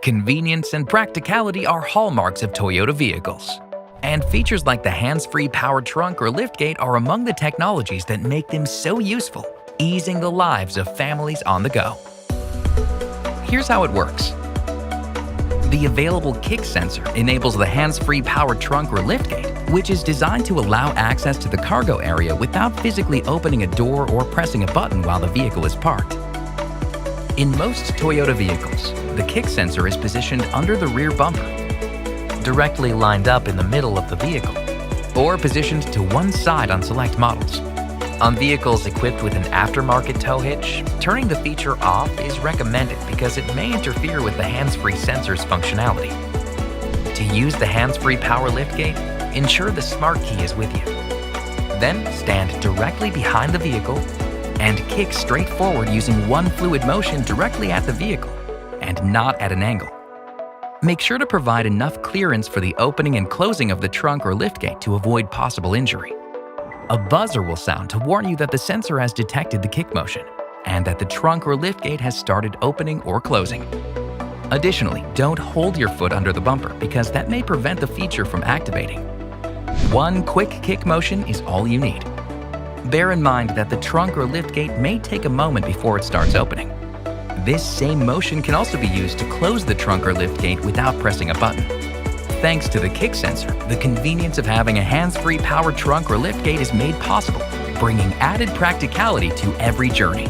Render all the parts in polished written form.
Convenience and practicality are hallmarks of Toyota vehicles. And features like the hands-free power trunk or liftgate are among the technologies that make them so useful, easing the lives of families on the go. Here's how it works. The available kick sensor enables the hands-free power trunk or liftgate, which is designed to allow access to the cargo area without physically opening a door or pressing a button while the vehicle is parked. In most Toyota vehicles, the kick sensor is positioned under the rear bumper, directly lined up in the middle of the vehicle, or positioned to one side on select models. On vehicles equipped with an aftermarket tow hitch, turning the feature off is recommended because it may interfere with the hands-free sensor's functionality. To use the hands-free power liftgate, ensure the smart key is with you. Then stand directly behind the vehicle and kick straight forward using one fluid motion directly at the vehicle and not at an angle. Make sure to provide enough clearance for the opening and closing of the trunk or liftgate to avoid possible injury. A buzzer will sound to warn you that the sensor has detected the kick motion and that the trunk or liftgate has started opening or closing. Additionally, don't hold your foot under the bumper because that may prevent the feature from activating. One quick kick motion is all you need. Bear in mind that the trunk or liftgate may take a moment before it starts opening. This same motion can also be used to close the trunk or liftgate without pressing a button. Thanks to the kick sensor, the convenience of having a hands-free power trunk or liftgate is made possible, bringing added practicality to every journey.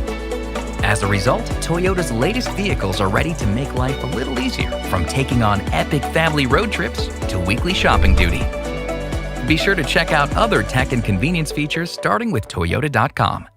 As a result, Toyota's latest vehicles are ready to make life a little easier, from taking on epic family road trips to weekly shopping duty. Be sure to check out other tech and convenience features starting with Toyota.com.